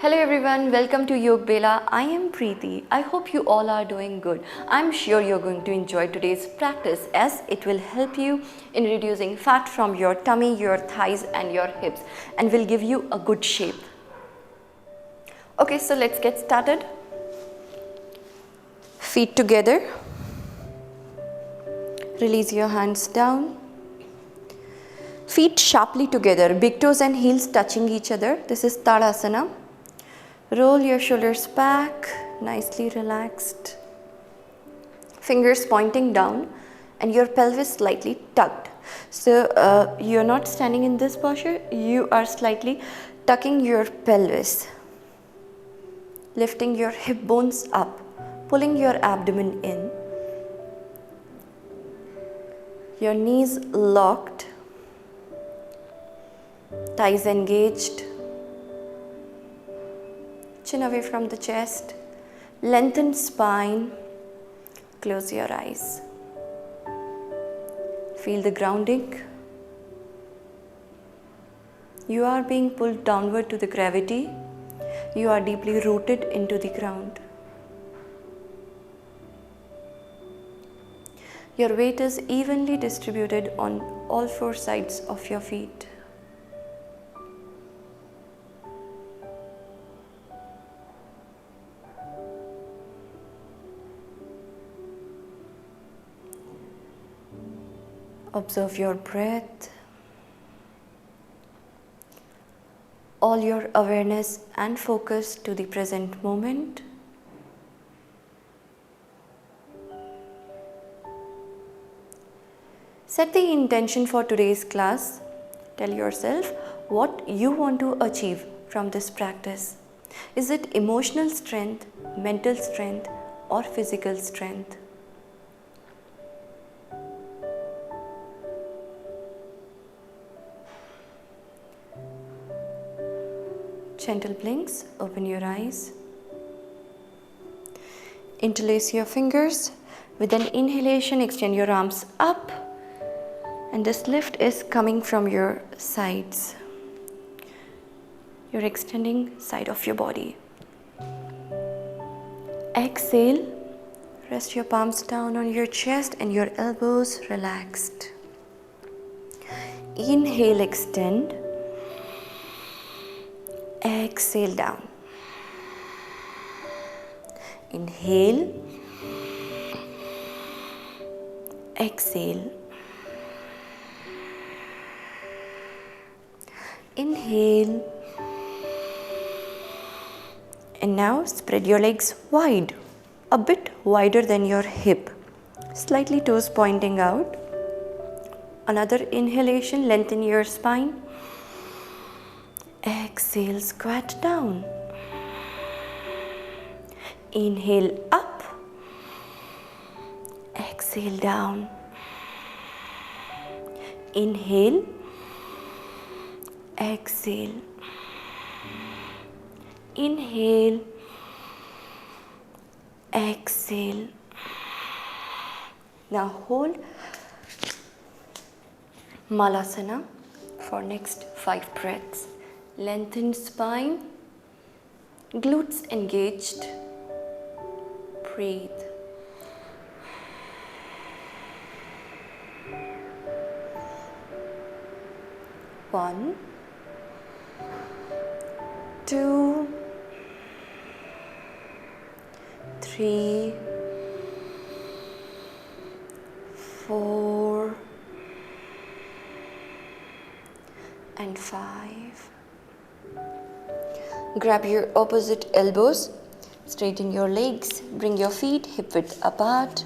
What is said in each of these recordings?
Hello everyone, welcome to Yogbela. I am Preeti. I hope you all are doing good. I'm sure you're going to enjoy today's practice as it will help you in reducing fat from your tummy, your thighs and your hips and will give you a good shape. Okay, so let's get started. Feet together. Release your hands down. Feet sharply together, big toes and heels touching each other. This is Tadasana. Roll your shoulders back, nicely relaxed. Fingers pointing down and your pelvis slightly tucked. So you're not standing in this posture, you are slightly tucking your pelvis. Lifting your hip bones up, pulling your abdomen in. Your knees locked, thighs engaged. Chin away from the chest, lengthen spine, close your eyes. Feel the grounding. You are being pulled downward to the gravity. You are deeply rooted into the ground. Your weight is evenly distributed on all four sides of your feet. Observe your breath, all your awareness and focus to the present moment. Set the intention for today's class. Tell yourself what you want to achieve from this practice. Is it emotional strength, mental strength, or physical strength? Gentle blinks, open your eyes. Interlace your fingers. With an inhalation, extend your arms up. And this lift is coming from your sides. You're extending side of your body. Exhale. Rest your palms down on your chest and your elbows relaxed. Inhale, extend. Exhale down. Inhale. Exhale. Inhale. And now spread your legs wide, a bit wider than your hip. Slightly toes pointing out. Another inhalation, lengthen your spine. Exhale, squat down. Inhale up. Exhale down. Inhale. Exhale. Inhale. Exhale. Now hold Malasana for next 5 breaths. Lengthen spine, glutes engaged. Breathe. One, 2, 3, 4, and 5. Grab your opposite elbows, straighten your legs, bring your feet hip width apart.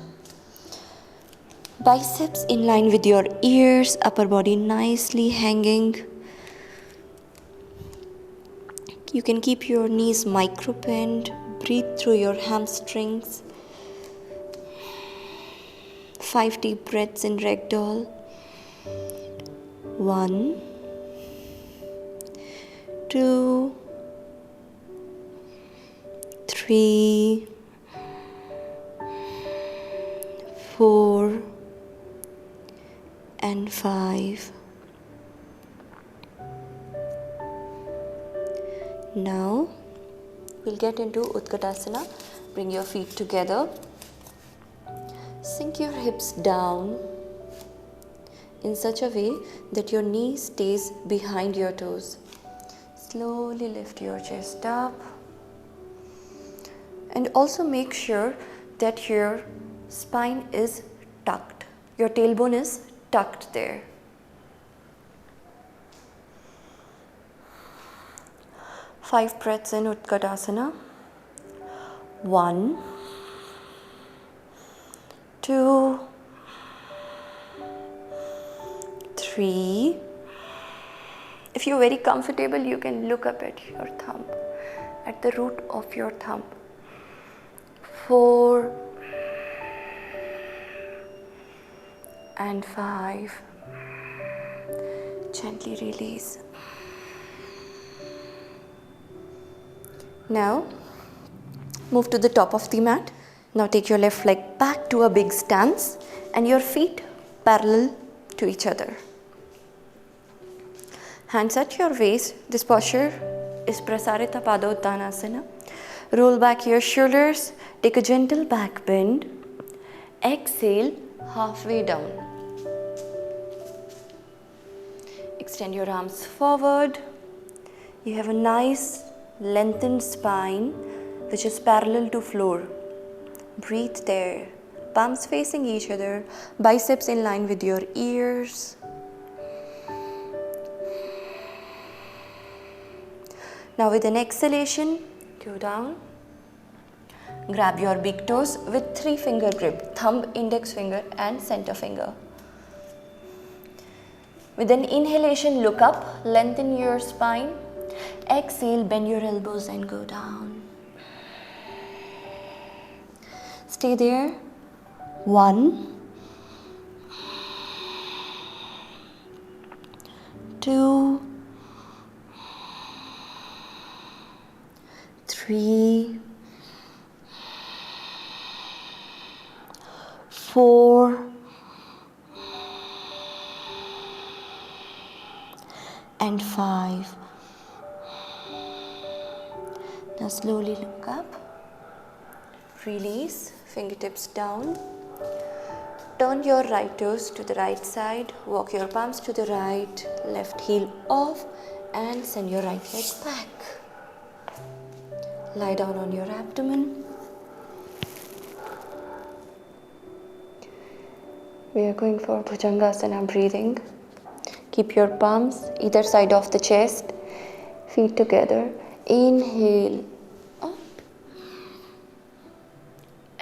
Biceps in line with your ears, upper body nicely hanging. You can keep your knees micro bent, breathe through your hamstrings. 5 deep breaths in ragdoll. 1, 2, 3, 4, and 5. Now we'll get into Utkatasana. Bring your feet together. Sink your hips down in such a way that your knee stays behind your toes. Slowly lift your chest up. And also make sure that your spine is tucked. Your tailbone is tucked there. Five breaths in Utkatasana. 1, 2, 3. If you're very comfortable, you can look up at your thumb, at the root of your thumb. 4 and 5. Gently release. Now, move to the top of the mat. Now take your left leg back to a big stance and your feet parallel to each other. Hands at your waist. This posture is Prasarita Padottanasana. Roll back your shoulders. Take a gentle back bend. Exhale halfway down. Extend your arms forward. You have a nice lengthened spine which is parallel to floor. Breathe there. Palms facing each other. Biceps in line with your ears. Now with an exhalation, go down. Grab your big toes with 3-finger grip, thumb, index finger and center finger. With an inhalation, look up, lengthen your spine. Exhale, bend your elbows and go down. Stay there. 1, 2, 3, 4 and 5. Now slowly look up. Release, fingertips down. Turn your right toes to the right side. Walk your palms to the right, left heel off and send your right leg back. Lie down on your abdomen. We are going for Bhujangasana breathing. Keep your palms either side of the chest, feet together. Inhale up.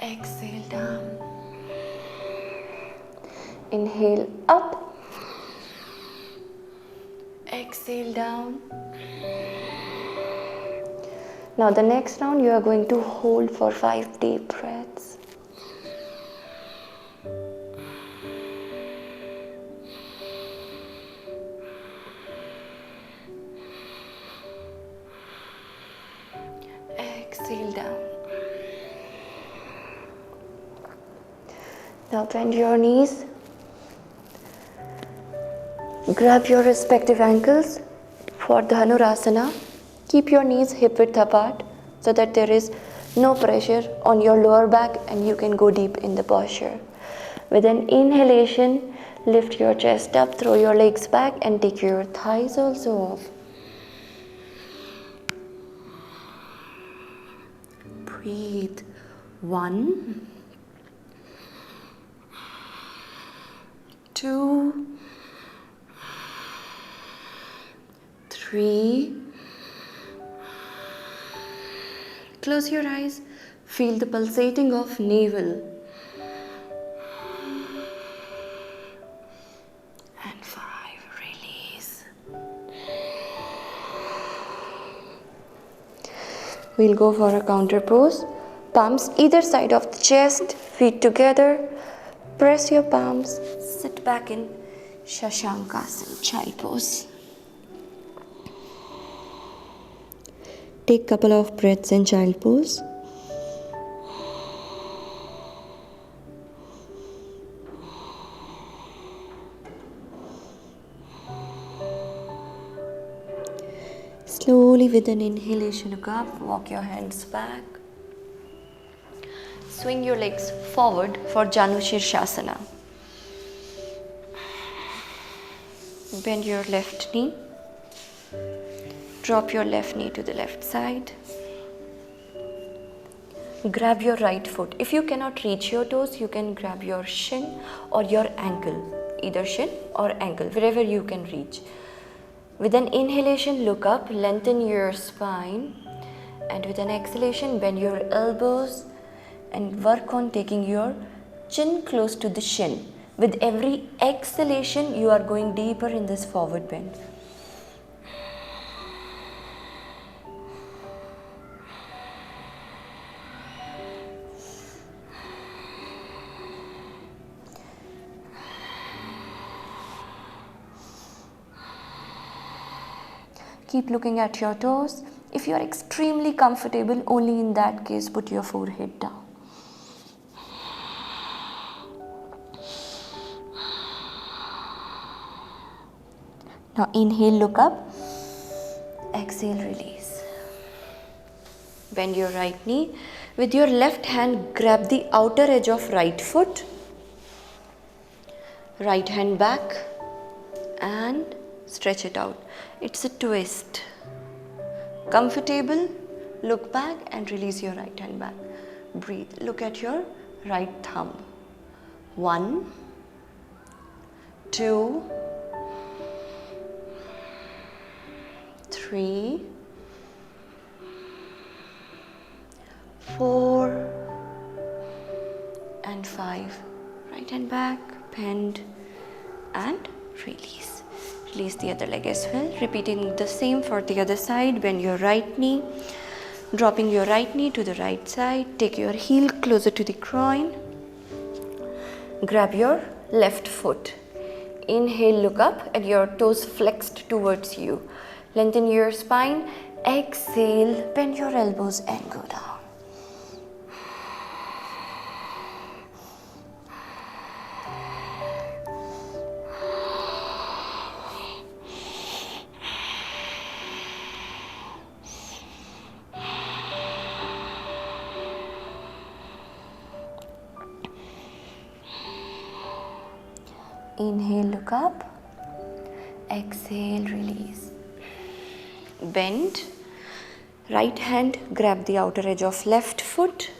Exhale down. Inhale up. Exhale down. Now the next round you are going to hold for 5 deep breaths. Exhale down. Now bend your knees. Grab your respective ankles for Dhanurasana. Keep your knees hip width apart so that there is no pressure on your lower back and you can go deep in the posture. With an inhalation, lift your chest up, throw your legs back and take your thighs also off. Breathe. 1, 2, 3. Close your eyes. Feel the pulsating of navel. And 5. Release. We'll go for a counter pose. Palms either side of the chest, feet together. Press your palms. Sit back in Shashankasana, child pose. Take couple of breaths in child pose. Slowly Slowly with an inhalation, look up, walk your hands back. Swing your legs forward for Janu Shirshasana. Bend your left knee. Drop your left knee to the left side. Grab your right foot. If you cannot reach your toes, you can grab your shin or your ankle. Either shin or ankle, wherever you can reach. With an inhalation, look up, lengthen your spine. And with an exhalation, bend your elbows and work on taking your chin close to the shin. With every exhalation, you are going deeper in this forward bend. Keep looking at your toes. If you are extremely comfortable, only in that case put your forehead down. Now inhale, look up. Exhale, release. Bend your right knee. With your left hand, grab the outer edge of right foot. Right hand back and stretch it out. It's a twist. Comfortable, look back and release your right hand back. Breathe. Look at your right thumb. 1, 2, 3, 4 and 5. Right hand back, bend and release. Release the other leg as well. Repeating the same for the other side. Bend your right knee. Dropping your right knee to the right side. Take your heel closer to the groin. Grab your left foot. Inhale, look up and your toes flexed towards you. Lengthen your spine. Exhale, bend your elbows and go down. Inhale, look up. Exhale, release. Bend. Right hand, grab the outer edge of left foot.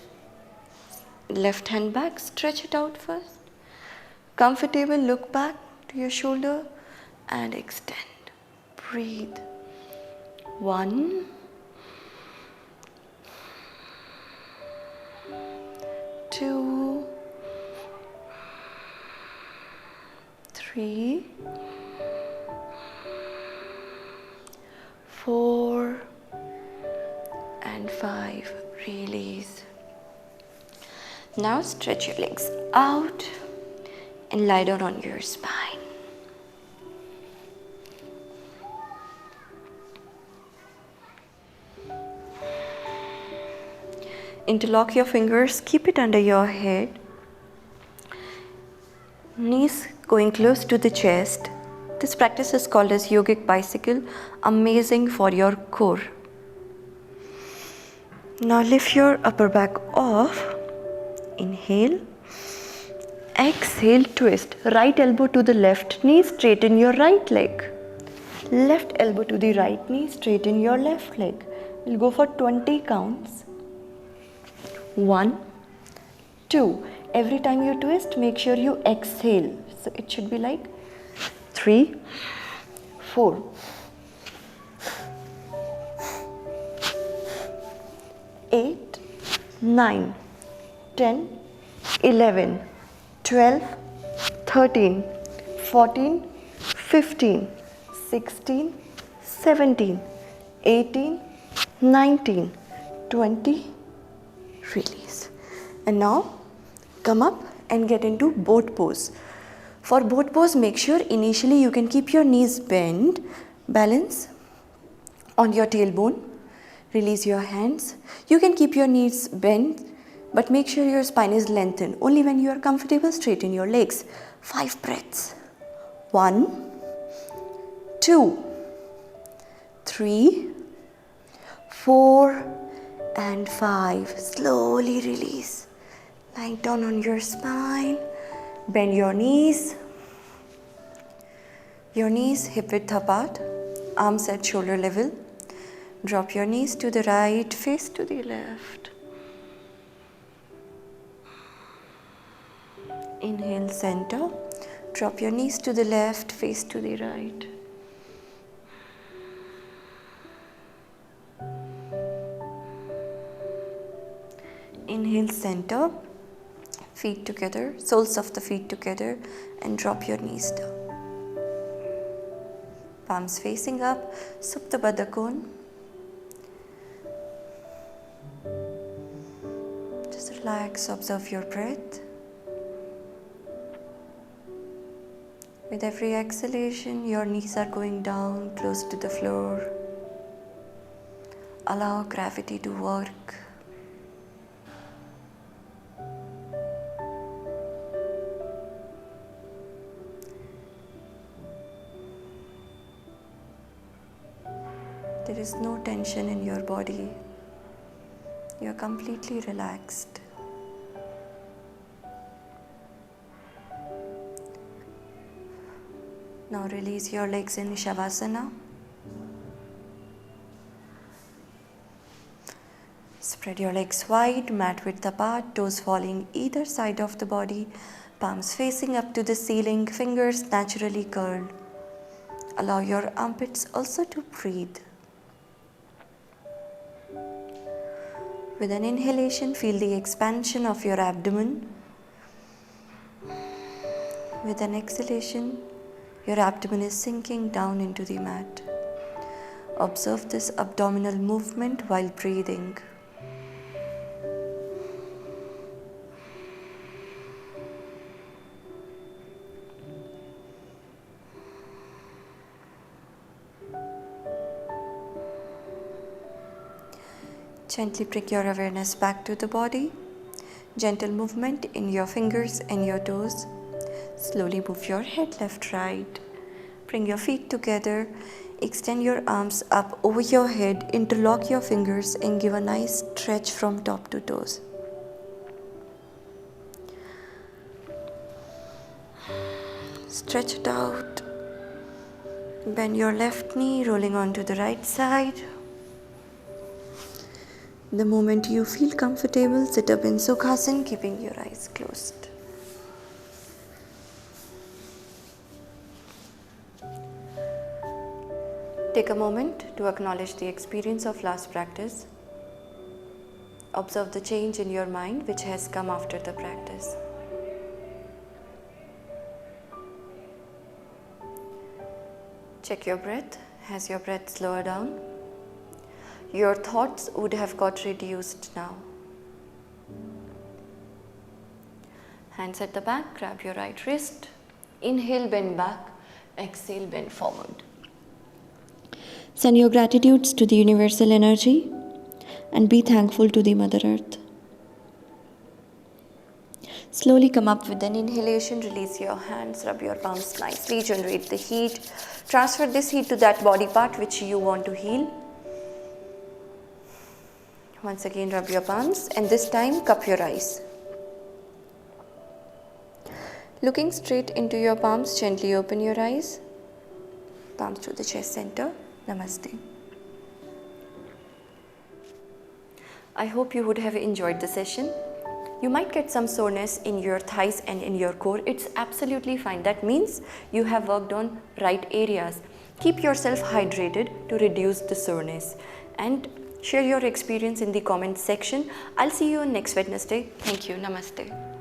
Left hand back, stretch it out first. Comfortable, look back to your shoulder and extend. Breathe. 1, 2, 3, 4 and 5. Release. Now stretch your legs out and lie down on your spine. Interlock your fingers, keep it under your head. Knees going close to the chest. This practice is called as yogic bicycle, amazing for your core. Now lift your upper back off. Inhale. Exhale, twist. Right elbow to the left knee, straighten your right leg. Left elbow to the right knee, straighten your left leg. We'll go for 20 counts. 1, 2. Every time you twist, make sure you exhale. So it should be like 3, 4. 8, 9, 10, 11, 12, 13, 14, 15, 16, 17, 18, 19, 20. Release. And now come up and get into boat pose. For boat pose, make sure initially you can keep your knees bent, balance on your tailbone, release your hands. You can keep your knees bent, but make sure your spine is lengthened. Only when you are comfortable, straighten your legs. 5 breaths. 1, 2, 3, 4 and 5. Slowly release. Lying down on your spine. Bend your knees. Your knees hip width apart. Arms at shoulder level. Drop your knees to the right, face to the left. Inhale, center. Drop your knees to the left, face to the right. Inhale, center. Feet together, soles of the feet together, and drop your knees down. Palms facing up, Supta Baddha Kona. Just relax, observe your breath. With every exhalation, your knees are going down, close to the floor. Allow gravity to work. There is no tension in your body. You are completely relaxed. Now release your legs in Shavasana. Spread your legs wide, mat width apart, toes falling either side of the body, palms facing up to the ceiling, fingers naturally curled. Allow your armpits also to breathe. With an inhalation, feel the expansion of your abdomen. With an exhalation, your abdomen is sinking down into the mat. Observe this abdominal movement while breathing. Gently bring your awareness back to the body. Gentle movement in your fingers and your toes. Slowly move your head left, right. Bring your feet together. Extend your arms up over your head. Interlock your fingers and give a nice stretch from top to toes. Stretch it out. Bend your left knee, rolling onto the right side. The moment you feel comfortable, sit up in Sukhasana, keeping your eyes closed. Take a moment to acknowledge the experience of last practice. Observe the change in your mind which has come after the practice. Check your breath. Has your breath slower down? Your thoughts would have got reduced now. Hands at the back, grab your right wrist. Inhale, bend back. Exhale, bend forward. Send your gratitudes to the universal energy and be thankful to the Mother Earth. Slowly come up with an inhalation, release your hands, rub your palms nicely, generate the heat. Transfer this heat to that body part which you want to heal. Once again, rub your palms and this time cup your eyes. Looking straight into your palms, gently open your eyes. Palms to the chest center. Namaste. I hope you would have enjoyed the session. You might get some soreness in your thighs and in your core. It's absolutely fine. That means you have worked on right areas. Keep yourself hydrated to reduce the soreness. And share your experience in the comments section. I'll see you on next Wednesday. Thank you. Namaste.